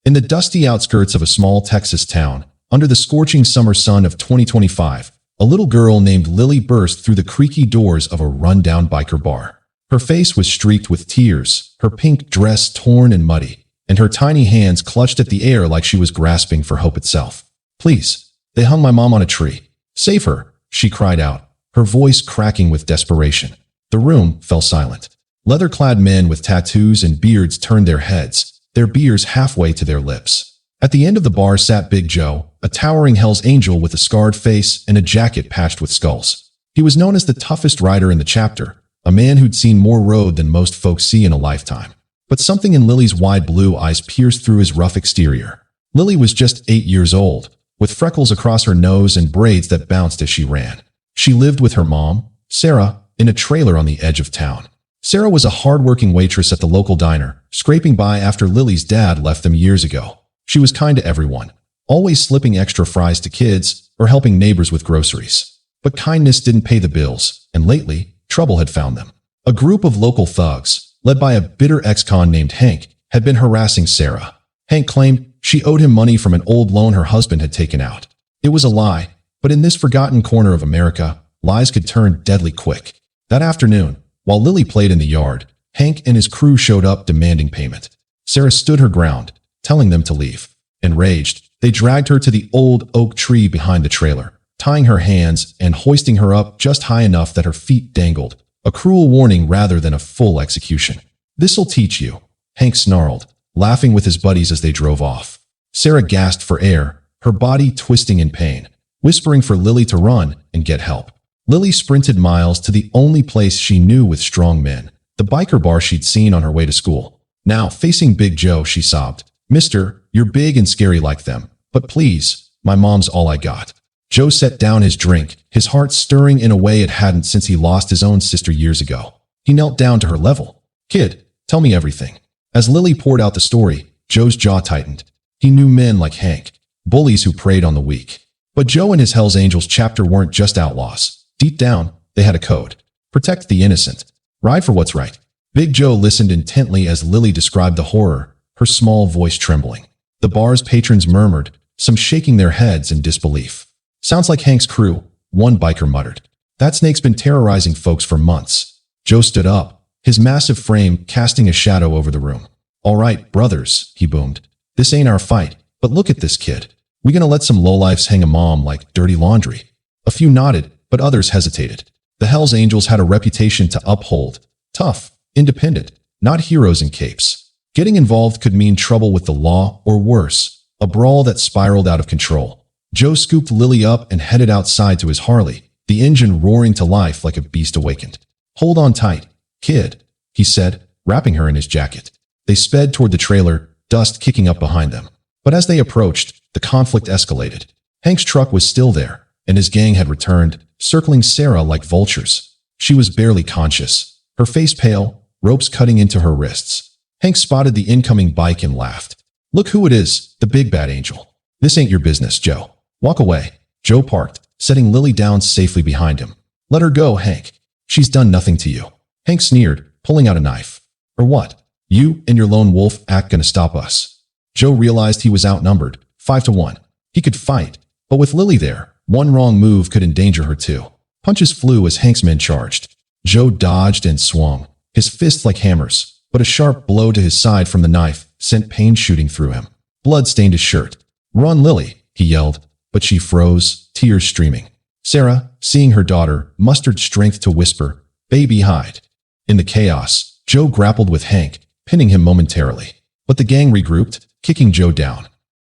In the dusty outskirts of a small Texas town, under the scorching summer sun of 2025, a little girl named Lily burst through the creaky doors of a rundown biker bar. Her face was streaked with tears, her pink dress torn and muddy, and her tiny hands clutched at the air like she was grasping for hope itself. "Please, they hung my mom on a tree. Save her," she cried out, her voice cracking with desperation. The room fell silent. Leather-clad men with tattoos and beards turned their heads, their beers halfway to their lips. At the end of the bar sat Big Joe, a towering Hell's Angel with a scarred face and a jacket patched with skulls. He was known as the toughest rider in the chapter, a man who'd seen more road than most folks see in a lifetime. But something in Lily's wide blue eyes pierced through his rough exterior. Lily was just 8 years old, with freckles across her nose and braids that bounced as she ran. She lived with her mom, Sarah, in a trailer on the edge of town. Sarah was a hard-working waitress at the local diner, scraping by after Lily's dad left them years ago. She was kind to everyone, always slipping extra fries to kids or helping neighbors with groceries. But kindness didn't pay the bills, and lately, trouble had found them. A group of local thugs, led by a bitter ex-con named Hank, had been harassing Sarah. Hank claimed she owed him money from an old loan her husband had taken out. It was a lie, but in this forgotten corner of America, lies could turn deadly quick. That afternoon, while Lily played in the yard, Hank and his crew showed up demanding payment. Sarah stood her ground, telling them to leave. Enraged, they dragged her to the old oak tree behind the trailer, tying her hands and hoisting her up just high enough that her feet dangled, a cruel warning rather than a full execution. "This'll teach you," Hank snarled, laughing with his buddies as they drove off. Sarah gasped for air, her body twisting in pain, whispering for Lily to run and get help. Lily sprinted miles to the only place she knew with strong men, the biker bar she'd seen on her way to school. Now, facing Big Joe, she sobbed, "Mister, you're big and scary like them, but please, my mom's all I got." Joe set down his drink, his heart stirring in a way it hadn't since he lost his own sister years ago. He knelt down to her level. "Kid, tell me everything." As Lily poured out the story, Joe's jaw tightened. He knew men like Hank, bullies who preyed on the weak. But Joe and his Hells Angels chapter weren't just outlaws. Deep down, they had a code. Protect the innocent. Ride for what's right. Big Joe listened intently as Lily described the horror, her small voice trembling. The bar's patrons murmured, some shaking their heads in disbelief. "Sounds like Hank's crew," one biker muttered. "That snake's been terrorizing folks for months." Joe stood up, his massive frame casting a shadow over the room. "All right, brothers," he boomed. "This ain't our fight, but look at this kid. We gonna let some lowlifes hang a mom like dirty laundry?" A few nodded, but others hesitated. The Hells Angels had a reputation to uphold. Tough, independent, not heroes in capes. Getting involved could mean trouble with the law, or worse, a brawl that spiraled out of control. Joe scooped Lily up and headed outside to his Harley, the engine roaring to life like a beast awakened. "Hold on tight, kid," he said, wrapping her in his jacket. They sped toward the trailer, dust kicking up behind them. But as they approached, the conflict escalated. Hank's truck was still there, and his gang had returned, circling Sarah like vultures. She was barely conscious, her face pale, ropes cutting into her wrists. Hank spotted the incoming bike and laughed. "Look who it is, the big bad angel." "This ain't your business, Joe. Walk away." Joe parked, setting Lily down safely behind him. "Let her go, Hank. She's done nothing to you." Hank sneered, pulling out a knife. "Or what? You and your lone wolf act gonna stop us." Joe realized he was outnumbered, 5-1. He could fight, but with Lily there, one wrong move could endanger her too. Punches flew as Hank's men charged. Joe dodged and swung, his fists like hammers, but a sharp blow to his side from the knife sent pain shooting through him. Blood stained his shirt. "Run, Lily," he yelled, but she froze, tears streaming. Sarah, seeing her daughter, mustered strength to whisper, "Baby, hide." In the chaos, Joe grappled with Hank, pinning him momentarily. But the gang regrouped, kicking Joe down.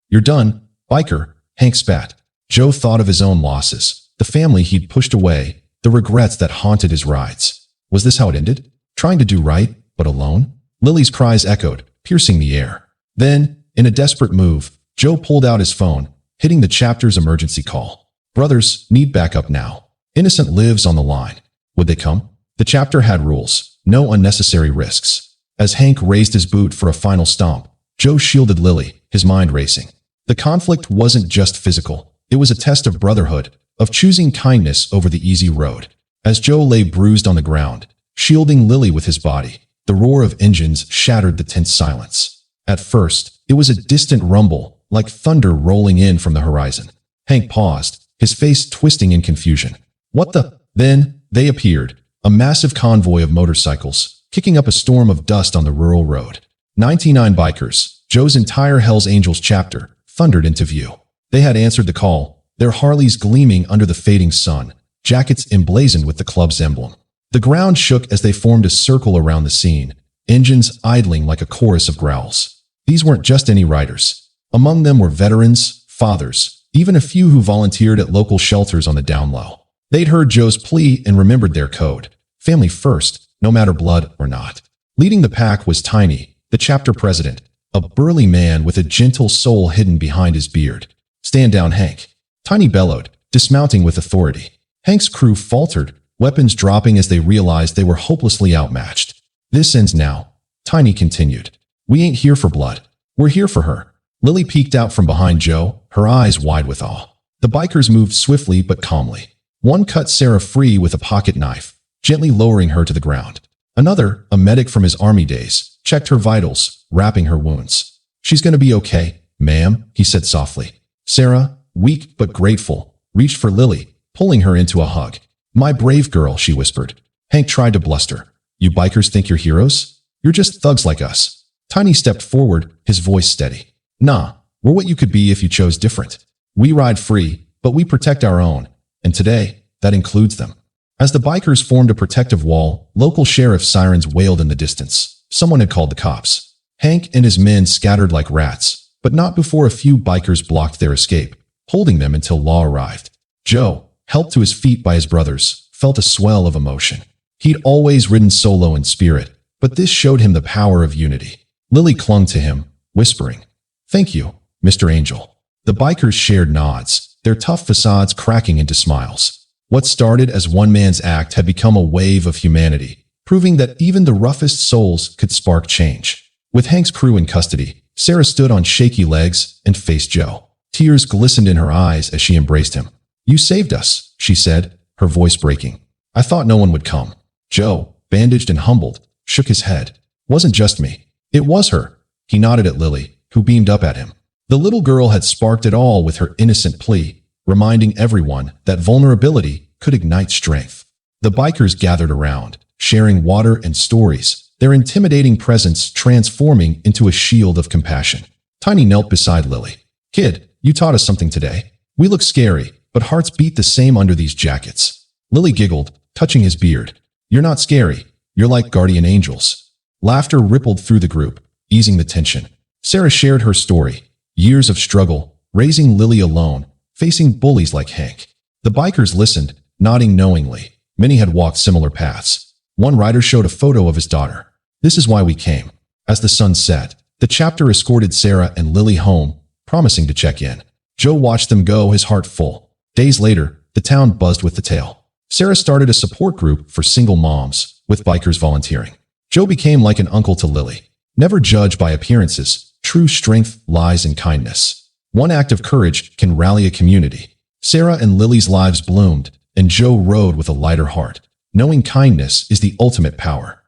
"You're done, biker," Hank spat. Joe thought of his own losses, the family he'd pushed away, the regrets that haunted his rides. Was this how it ended? Trying to do right, but alone? Lily's cries echoed, piercing the air. Then, in a desperate move, Joe pulled out his phone, hitting the chapter's emergency call. "Brothers, need backup now. Innocent lives on the line." Would they come? The chapter had rules, no unnecessary risks. As Hank raised his boot for a final stomp, Joe shielded Lily, his mind racing. The conflict wasn't just physical. It was a test of brotherhood, of choosing kindness over the easy road. As Joe lay bruised on the ground, shielding Lily with his body, the roar of engines shattered the tense silence. At first, It was a distant rumble, like thunder rolling in from the horizon. Hank paused, his face twisting in confusion. What the? Then, they appeared, a massive convoy of motorcycles, kicking up a storm of dust on the rural road. 99 bikers, Joe's entire Hells Angels chapter, thundered into view. They had answered the call, their Harleys gleaming under the fading sun, jackets emblazoned with the club's emblem. The ground shook as they formed a circle around the scene, engines idling like a chorus of growls. These weren't just any riders. Among them were veterans, fathers, even a few who volunteered at local shelters on the down low. They'd heard Joe's plea and remembered their code. Family first, no matter blood or not. Leading the pack was Tiny, the chapter president, a burly man with a gentle soul hidden behind his beard. Stand down, Hank. Tiny bellowed, dismounting with authority. Hank's crew faltered, weapons dropping as they realized they were hopelessly outmatched. This ends now, Tiny continued. We ain't here for blood. We're here for her. Lily peeked out from behind Joe, her eyes wide with awe. The bikers moved swiftly but calmly. One cut Sarah free with a pocket knife, gently lowering her to the ground. Another, a medic from his army days, checked her vitals, wrapping her wounds. She's gonna be okay, ma'am, he said softly. Sarah, weak but grateful, reached for Lily, pulling her into a hug. My brave girl, she whispered. Hank tried to bluster. You bikers think you're heroes? You're just thugs like us. Tiny stepped forward, his voice steady. Nah, we're what you could be if you chose different. We ride free, but we protect our own. And today, that includes them. As the bikers formed a protective wall, local sheriff sirens wailed in the distance. Someone had called the cops. Hank and his men scattered like rats, but not before a few bikers blocked their escape, holding them until law arrived. Joe, helped to his feet by his brothers, felt a swell of emotion. He'd always ridden solo in spirit, but this showed him the power of unity. Lily clung to him, whispering, Thank you, Mr. Angel. The bikers shared nods, their tough facades cracking into smiles. What started as one man's act had become a wave of humanity, proving that even the roughest souls could spark change. With Hank's crew in custody, Sarah stood on shaky legs and faced Joe. Tears glistened in her eyes as she embraced him. You saved us, she said, her voice breaking. I thought no one would come. Joe, bandaged and humbled, shook his head. Wasn't just me. It was her. He nodded at Lily, who beamed up at him. The little girl had sparked it all with her innocent plea, reminding everyone that vulnerability could ignite strength. The bikers gathered around, sharing water and stories, their intimidating presence transforming into a shield of compassion. Tiny knelt beside Lily. Kid, you taught us something today. We look scary, but hearts beat the same under these jackets. Lily giggled, touching his beard. You're not scary. You're like guardian angels. Laughter rippled through the group, easing the tension. Sarah shared her story. Years of struggle, raising Lily alone, facing bullies like Hank. The bikers listened, nodding knowingly. Many had walked similar paths. One rider showed a photo of his daughter. This is why we came. As the sun set, the chapter escorted Sarah and Lily home, promising to check in. Joe watched them go, his heart full. Days later, the town buzzed with the tale. Sarah started a support group for single moms, with bikers volunteering. Joe became like an uncle to Lily. Never judged by appearances, true strength lies in kindness. One act of courage can rally a community. Sarah and Lily's lives bloomed, and Joe rode with a lighter heart, knowing kindness is the ultimate power.